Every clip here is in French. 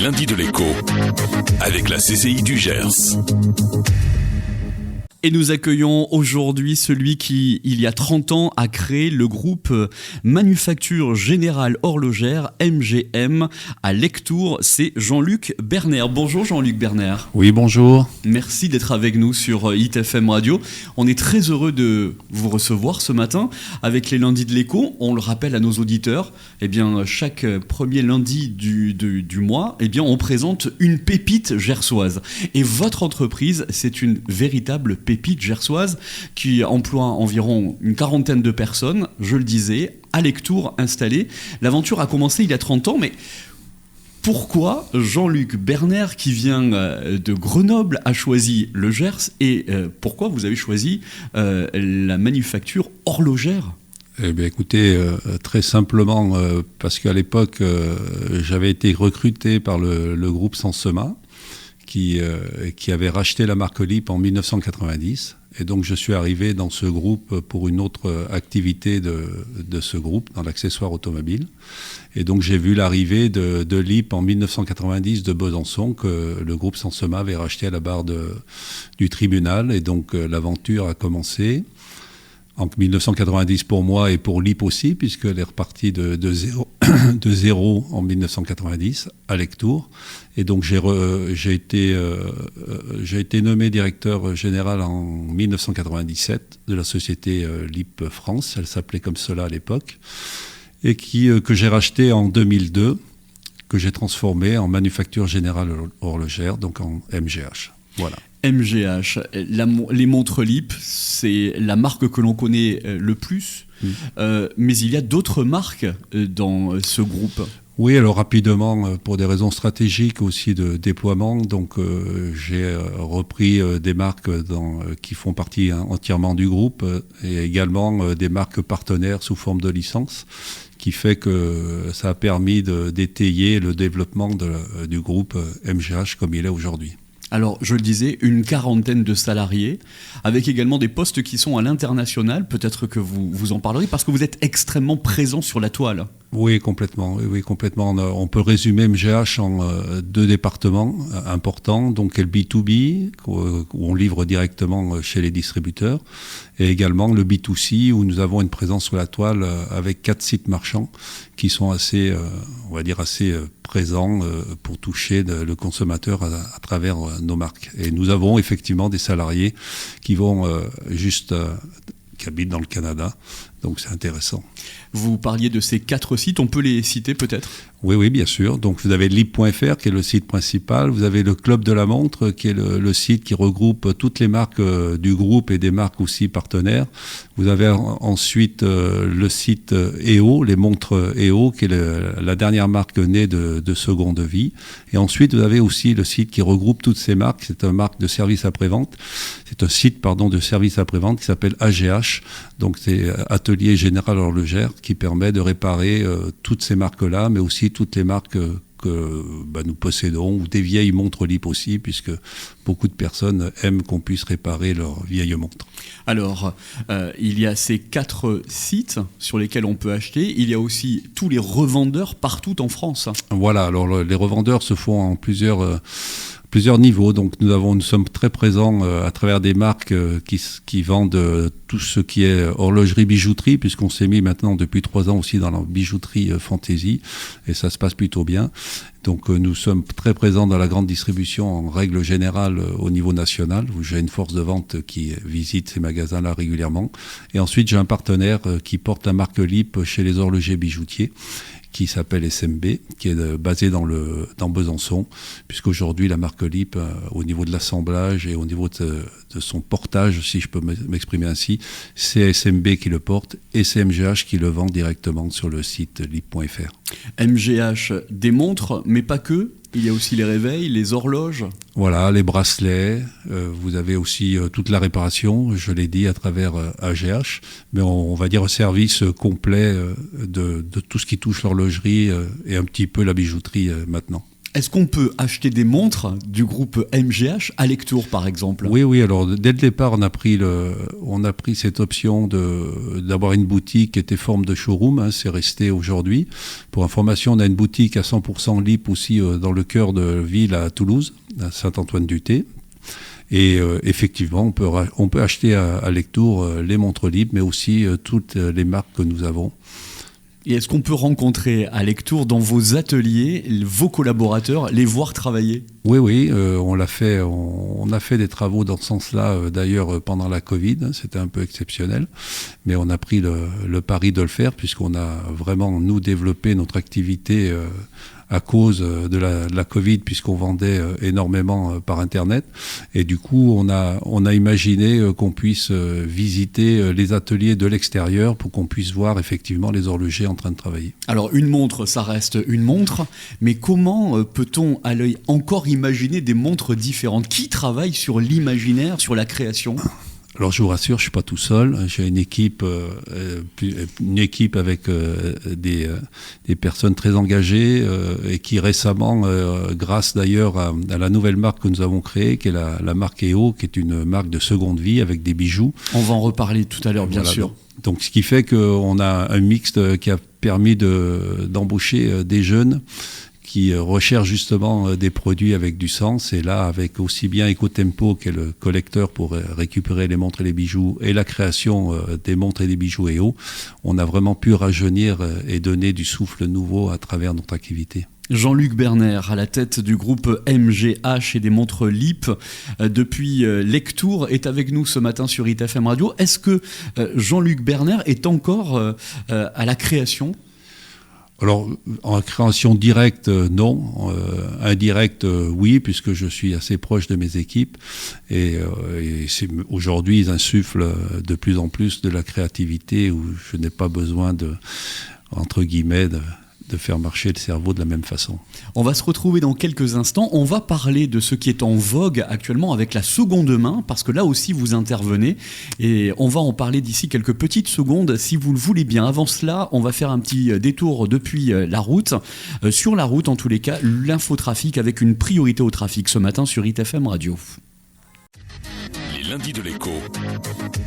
lundis de l'écho avec la CCI du Gers. Et nous accueillons aujourd'hui celui qui, il y a 30 ans, a créé le groupe Manufacture Générale Horlogère, MGM, à Lectoure. C'est Jean-Luc Berner. Bonjour Jean-Luc Berner. Oui, bonjour. Merci d'être avec nous sur Hit FM Radio. On est très heureux de vous recevoir ce matin avec les lundis de l'écho. On le rappelle à nos auditeurs, eh bien, chaque premier lundi du mois, eh bien, on présente une pépite gersoise. Et votre entreprise, c'est une véritable pépite gersoise qui emploie environ une quarantaine de personnes, je le disais, à Lectoure installées. L'aventure a commencé il y a 30 ans, mais pourquoi Jean-Luc Berner, qui vient de Grenoble, a choisi le Gers et pourquoi vous avez choisi la manufacture horlogère ? Eh bien, écoutez, très simplement, parce qu'à l'époque, j'avais été recruté par le groupe Sansema, qui avait racheté la marque Lip en 1990. Et donc, je suis arrivé dans ce groupe pour une autre activité de ce groupe, dans l'accessoire automobile. Et donc, j'ai vu l'arrivée de Lip en 1990 de Besançon, que le groupe Sansema avait racheté à la barre du tribunal. Et donc, l'aventure a commencé en 1990 pour moi et pour Lip aussi, puisqu'elle est repartie de zéro en 1990 à Lectoure. Et donc j'ai été nommé directeur général en 1997 de la société Lip France, elle s'appelait comme cela à l'époque, et que j'ai racheté en 2002, que j'ai transformé en Manufacture Générale Horlogère, donc en MGH. Voilà. MGH, les montres Lip, c'est la marque que l'on connaît le plus, mais il y a d'autres marques dans ce groupe. Oui, alors rapidement, pour des raisons stratégiques aussi de déploiement, donc j'ai repris des marques qui font partie entièrement du groupe et également des marques partenaires sous forme de licence, qui fait que ça a permis d'étayer le développement du groupe MGH comme il est aujourd'hui. Alors, je le disais, une quarantaine de salariés, avec également des postes qui sont à l'international. Peut-être que vous en parlerez, parce que vous êtes extrêmement présent sur la toile. Oui, complètement. Oui, complètement. On peut résumer MGH en deux départements importants, donc le B2B, où on livre directement chez les distributeurs, et également le B2C, où nous avons une présence sur la toile avec 4 sites marchands qui sont assez présents pour toucher le consommateur à travers nos marques. Et nous avons effectivement des salariés qui vont qui habitent dans le Canada, donc c'est intéressant. Vous parliez de ces 4 sites, on peut les citer peut-être ? Oui, bien sûr. Donc vous avez lip.fr qui est le site principal, vous avez le Club de la Montre qui est le site qui regroupe toutes les marques du groupe et des marques aussi partenaires. Vous avez ensuite le site EO, les montres EO, qui est la dernière marque née de seconde vie. Et ensuite vous avez aussi le site qui regroupe toutes ces marques, c'est une marque de service après-vente. C'est un site de service après-vente qui s'appelle AGH, donc c'est Atelier Général Horlogère, qui permet de réparer toutes ces marques-là, mais aussi toutes les marques que nous possédons, ou des vieilles montres Lip aussi, puisque beaucoup de personnes aiment qu'on puisse réparer leurs vieilles montres. Alors, il y a ces 4 sites sur lesquels on peut acheter. Il y a aussi tous les revendeurs partout en France. Voilà, alors les revendeurs se font en plusieurs niveaux. Donc nous sommes très présents à travers des marques qui vendent tout ce qui est horlogerie, bijouterie, puisqu'on s'est mis maintenant depuis 3 ans aussi dans la bijouterie fantaisie, et ça se passe plutôt bien. Donc nous sommes très présents dans la grande distribution en règle générale au niveau national, où j'ai une force de vente qui visite ces magasins-là régulièrement. Et ensuite j'ai un partenaire qui porte la marque Lip chez les horlogers bijoutiers, qui s'appelle SMB, qui est basé dans Besançon, puisqu'aujourd'hui la marque Lip, au niveau de l'assemblage et au niveau de son portage, si je peux m'exprimer ainsi, c'est SMB qui le porte et c'est MGH qui le vend directement sur le site lip.fr. MGH des montres, mais pas que. Il y a aussi les réveils, les horloges. Voilà, les bracelets. Vous avez aussi toute la réparation, je l'ai dit, à travers AGH. Mais on va dire un service complet de tout ce qui touche l'horlogerie et un petit peu la bijouterie maintenant. Est-ce qu'on peut acheter des montres du groupe MGH à Lectoure, par exemple ? Oui. Alors, dès le départ, on a pris cette option d'avoir une boutique qui était forme de showroom. Hein, c'est resté aujourd'hui. Pour information, on a une boutique à 100% LIP aussi dans le cœur de ville à Toulouse, à Saint-Antoine-du-Thé. Et effectivement, on peut acheter à Lectoure les montres LIP, mais aussi toutes les marques que nous avons. Et est-ce qu'on peut rencontrer à Lectoure, dans vos ateliers, vos collaborateurs, les voir travailler ? Oui, on l'a fait. On a fait des travaux dans ce sens-là, d'ailleurs, pendant la Covid. C'était un peu exceptionnel. Mais on a pris le pari de le faire, puisqu'on a vraiment, nous, développé notre activité à cause de la Covid, puisqu'on vendait énormément par Internet. Et du coup, on a imaginé qu'on puisse visiter les ateliers de l'extérieur pour qu'on puisse voir effectivement les horlogers en train de travailler. Alors, une montre, ça reste une montre, mais comment peut-on à l'œil encore imaginer des montres différentes ? Qui travaille sur l'imaginaire, sur la création ? Alors je vous rassure, je suis pas tout seul. J'ai une équipe avec des personnes très engagées et qui récemment, grâce d'ailleurs à la nouvelle marque que nous avons créée, qui est la marque EO, qui est une marque de seconde vie avec des bijoux. On va en reparler tout à l'heure, bien sûr. Donc ce qui fait qu'on a un mixte qui a permis d'embaucher des jeunes qui recherchent justement des produits avec du sens, et là avec aussi bien Ecotempo, qui est le collecteur pour récupérer les montres et les bijoux, et la création des montres et des bijoux EO, on a vraiment pu rajeunir et donner du souffle nouveau à travers notre activité. Jean-Luc Berner, à la tête du groupe MGH et des montres LIP depuis Lectoure, est avec nous ce matin sur ITFM Radio. Est-ce que Jean-Luc Berner est encore à la création ? Alors, en création directe, non. Indirecte, oui, puisque je suis assez proche de mes équipes. Et aujourd'hui, ils insufflent de plus en plus de la créativité, où je n'ai pas besoin entre guillemets, de faire marcher le cerveau de la même façon. On va se retrouver dans quelques instants. On va parler de ce qui est en vogue actuellement avec la seconde main, parce que là aussi vous intervenez, et on va en parler d'ici quelques petites secondes si vous le voulez bien. Avant cela, on va faire un petit détour depuis la route. Sur la route, en tous les cas, l'infotrafic avec une priorité au trafic ce matin sur ITFM Radio. Les lundis de l'écho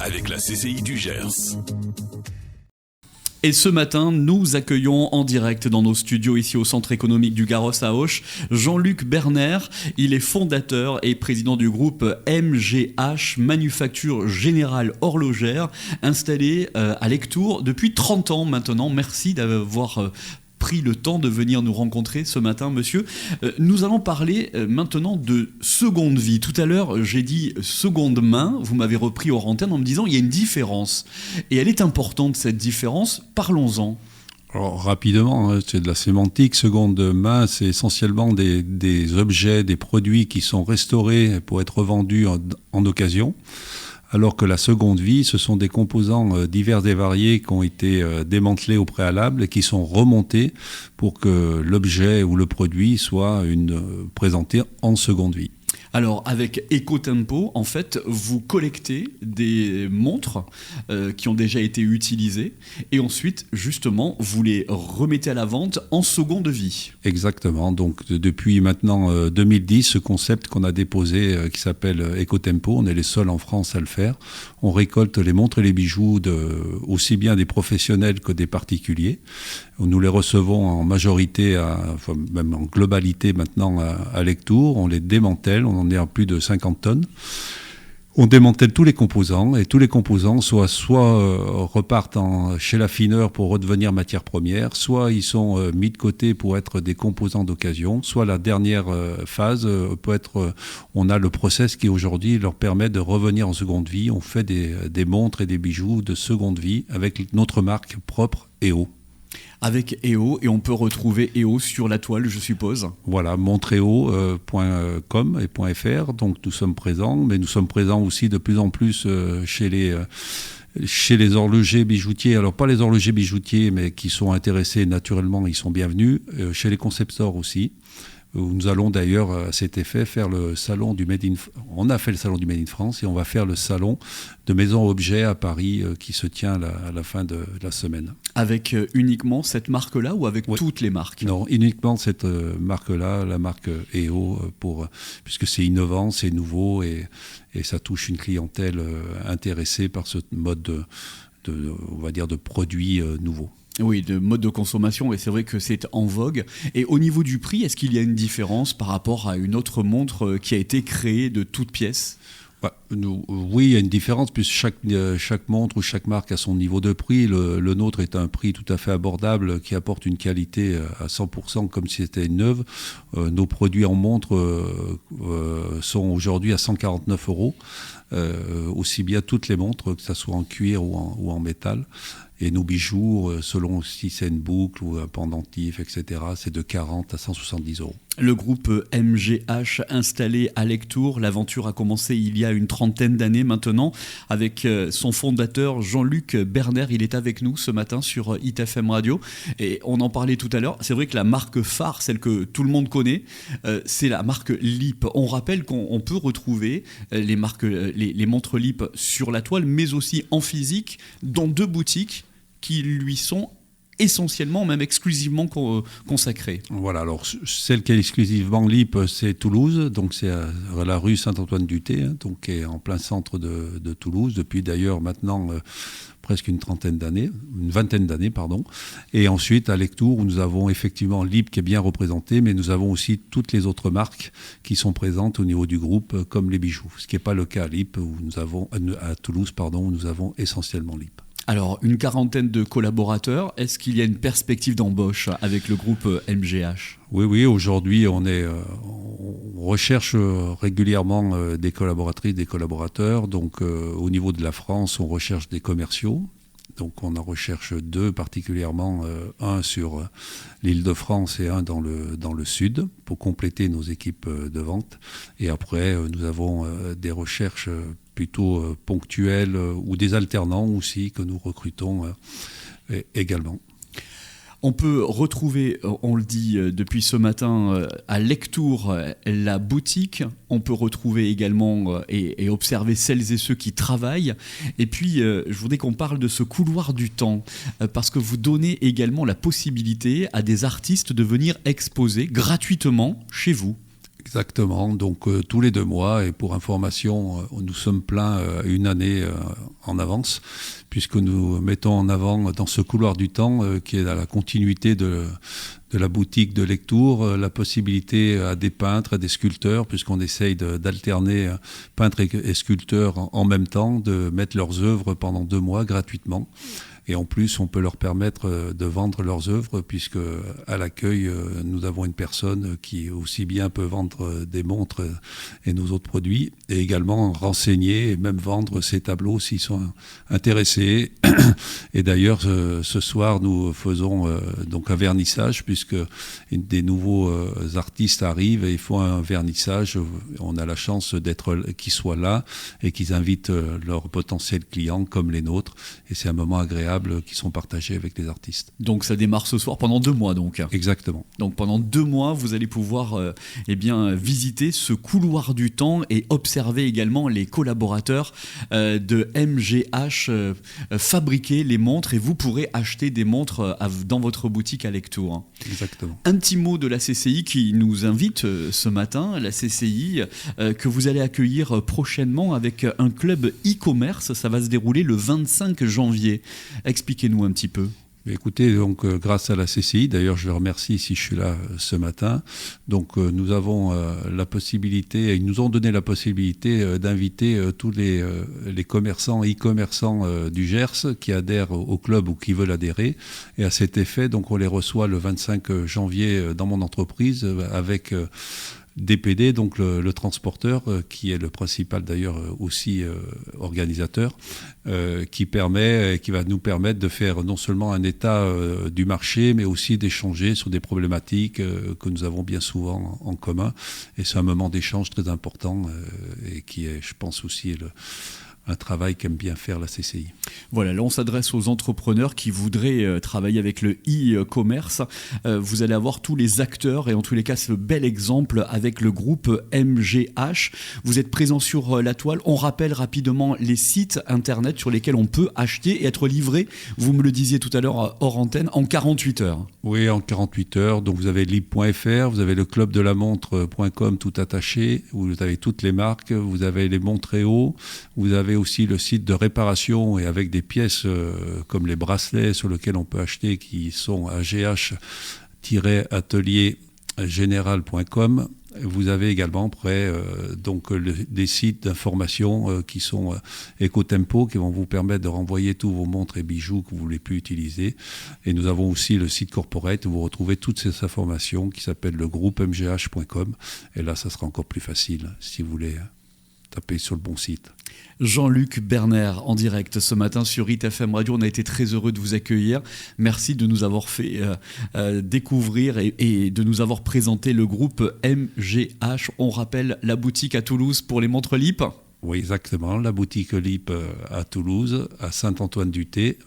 avec la CCI du Gers. Et ce matin, nous accueillons en direct dans nos studios ici au Centre économique du Garros à Auch, Jean-Luc Berner. Il est fondateur et président du groupe MGH, Manufacture Générale Horlogère, installé à Lectoure depuis 30 ans maintenant. Merci d'avoir pris le temps de venir nous rencontrer ce matin, monsieur. Nous allons parler maintenant de seconde vie. Tout à l'heure, j'ai dit seconde main. Vous m'avez repris hors antenne en me disant il y a une différence. Et elle est importante, cette différence. Parlons-en. Alors, rapidement, c'est de la sémantique. Seconde main, c'est essentiellement des objets, des produits qui sont restaurés pour être vendus en occasion. Alors que la seconde vie, ce sont des composants divers et variés qui ont été démantelés au préalable et qui sont remontés pour que l'objet ou le produit soit présenté en seconde vie. Alors, avec Ecotempo, en fait, vous collectez des montres qui ont déjà été utilisées et ensuite, justement, vous les remettez à la vente en seconde vie. Exactement. Donc, depuis maintenant 2010, ce concept qu'on a déposé qui s'appelle Ecotempo, on est les seuls en France à le faire. On récolte les montres et les bijoux aussi bien des professionnels que des particuliers. Nous les recevons en majorité, même en globalité maintenant à Lectoure. On les démantèle, on en est à plus de 50 tonnes. On démantèle tous les composants et tous les composants soit repartent chez l'affineur pour redevenir matière première, soit ils sont mis de côté pour être des composants d'occasion, soit la dernière phase peut être, on a le process qui aujourd'hui leur permet de revenir en seconde vie. On fait des montres et des bijoux de seconde vie avec notre marque propre EO. Avec EO, et on peut retrouver EO sur la toile, je suppose. Voilà, montreo.com et .fr, donc nous sommes présents, mais nous sommes présents aussi de plus en plus chez les horlogers bijoutiers, alors pas les horlogers bijoutiers, mais qui sont intéressés naturellement, ils sont bienvenus, chez les concepteurs aussi. où nous allons d'ailleurs à cet effet faire le salon du Made in... On a fait le salon du Made in France et on va faire le salon de Maison Objet à Paris qui se tient à la fin de la semaine. Avec uniquement cette marque-là ou avec toutes les marques? Non, uniquement cette marque-là, la marque EO, puisque c'est innovant, c'est nouveau et ça touche une clientèle intéressée par ce mode on va dire de produits nouveaux. Oui, de mode de consommation, et c'est vrai que c'est en vogue. Et au niveau du prix, est-ce qu'il y a une différence par rapport à une autre montre qui a été créée de toutes pièces? Oui, il y a une différence, puisque chaque montre ou chaque marque a son niveau de prix. Le nôtre est un prix tout à fait abordable qui apporte une qualité à 100% comme si c'était une neuve. Nos produits en montre sont aujourd'hui à 149 €, aussi bien toutes les montres, que ce soit en cuir ou en métal. Et nos bijoux, selon si c'est une boucle ou un pendentif, etc., c'est de 40 à 170 €. Le groupe MGH installé à Lectoure, l'aventure a commencé il y a une trentaine d'années maintenant avec son fondateur Jean-Luc Berner. Il est avec nous ce matin sur Hit FM Radio et on en parlait tout à l'heure. C'est vrai que la marque phare, celle que tout le monde connaît, c'est la marque LIP. On rappelle qu'on peut retrouver les montres LIP sur la toile, mais aussi en physique dans 2 boutiques qui lui sont essentiellement, même exclusivement consacrée. Voilà, alors celle qui est exclusivement LIP, c'est Toulouse, donc c'est à la rue Saint-Antoine-du-Thé, donc qui est en plein centre de Toulouse, depuis d'ailleurs maintenant presque une vingtaine d'années, pardon. Et ensuite à Lectoure, où nous avons effectivement LIP qui est bien représenté, mais nous avons aussi toutes les autres marques qui sont présentes au niveau du groupe, comme les bijoux, ce qui n'est pas le cas à LIP, où nous avons, à Toulouse, où nous avons essentiellement LIP. Alors, une quarantaine de collaborateurs, est-ce qu'il y a une perspective d'embauche avec le groupe MGH ? Oui, aujourd'hui, on recherche régulièrement des collaboratrices, des collaborateurs. Donc, au niveau de la France, on recherche des commerciaux. Donc, on en recherche 2 particulièrement, un sur l'Île-de-France et un dans le sud, pour compléter nos équipes de vente. Et après, nous avons des recherches plutôt ponctuelles ou des alternants aussi que nous recrutons également. On peut retrouver, on le dit depuis ce matin, à Lectoure, la boutique. On peut retrouver également et observer celles et ceux qui travaillent. Et puis, je voudrais qu'on parle de ce couloir du temps, parce que vous donnez également la possibilité à des artistes de venir exposer gratuitement chez vous. Exactement, donc tous les 2 mois, et pour information, nous sommes pleins une année en avance, puisque nous mettons en avant dans ce couloir du temps, qui est à la continuité de la boutique de Lectoure, la possibilité à des peintres, à des sculpteurs, puisqu'on essaye d'alterner peintres et sculpteurs en même temps, de mettre leurs œuvres pendant 2 mois gratuitement. Et en plus, on peut leur permettre de vendre leurs œuvres, puisque à l'accueil, nous avons une personne qui aussi bien peut vendre des montres et nos autres produits, et également renseigner et même vendre ces tableaux s'ils sont intéressés. Et d'ailleurs, ce soir, nous faisons donc un vernissage, puisque des nouveaux artistes arrivent et ils font un vernissage. On a la chance qu'ils soient là et qu'ils invitent leurs potentiels clients comme les nôtres. Et c'est un moment agréable qui sont partagés avec les artistes. Donc ça démarre ce soir pendant 2 mois donc. Exactement. Donc pendant 2 mois, vous allez pouvoir visiter ce couloir du temps et observer également les collaborateurs de MGH fabriquer les montres, et vous pourrez acheter des montres dans votre boutique à Lectoure. Exactement. Un petit mot de la CCI qui nous invite ce matin, la CCI que vous allez accueillir prochainement avec un club e-commerce. Ça va se dérouler le 25 janvier. Expliquez-nous un petit peu. Écoutez, donc grâce à la CCI, d'ailleurs je les remercie si je suis là ce matin, donc nous avons la possibilité, ils nous ont donné la possibilité d'inviter tous les commerçants, e-commerçants du Gers qui adhèrent au club ou qui veulent adhérer, et à cet effet, donc on les reçoit le 25 janvier dans mon entreprise avec DPD, donc le transporteur, qui est le principal d'ailleurs aussi organisateur, qui va nous permettre de faire non seulement un état du marché, mais aussi d'échanger sur des problématiques que nous avons bien souvent en commun. Et c'est un moment d'échange très important et qui est, je pense aussi, un travail qu'aime bien faire la CCI. Voilà, là on s'adresse aux entrepreneurs qui voudraient travailler avec le e-commerce. Vous allez avoir tous les acteurs et en tous les cas c'est le bel exemple avec le groupe MGH. Vous êtes présent sur la toile. On rappelle rapidement les sites internet sur lesquels on peut acheter et être livré, vous me le disiez tout à l'heure hors antenne, en 48 heures. Oui, en 48 heures. Donc vous avez lib.fr, vous avez le clubdelamontre.com tout attaché, vous avez toutes les marques, vous avez les Montréaux, vous avez aussi le site de réparation et avec des pièces comme les bracelets sur lesquels on peut acheter qui sont agh-atelier-général.com. Vous avez également des sites d'information qui sont Ecotempo qui vont vous permettre de renvoyer tous vos montres et bijoux que vous ne voulez plus utiliser. Et nous avons aussi le site corporate où vous retrouvez toutes ces informations qui s'appelle le groupe mgh.com. Et là, ça sera encore plus facile si vous voulez taper sur le bon site. Jean-Luc Berner en direct ce matin sur ITFM Radio. On a été très heureux de vous accueillir. Merci de nous avoir fait découvrir et de nous avoir présenté le groupe MGH. On rappelle la boutique à Toulouse pour les montres LIP. Oui, exactement. La boutique LIP à Toulouse, à Saint-Antoine-du-Thé,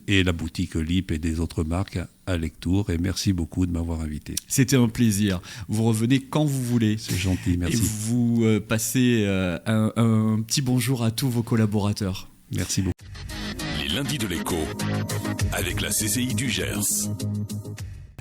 et la boutique LIP et des autres marques à Lectoure. Et merci beaucoup de m'avoir invité. C'était un plaisir. Vous revenez quand vous voulez. C'est gentil, merci. Et vous passez un petit bonjour à tous vos collaborateurs. Merci beaucoup. Les lundis de l'écho avec la CCI du Gers.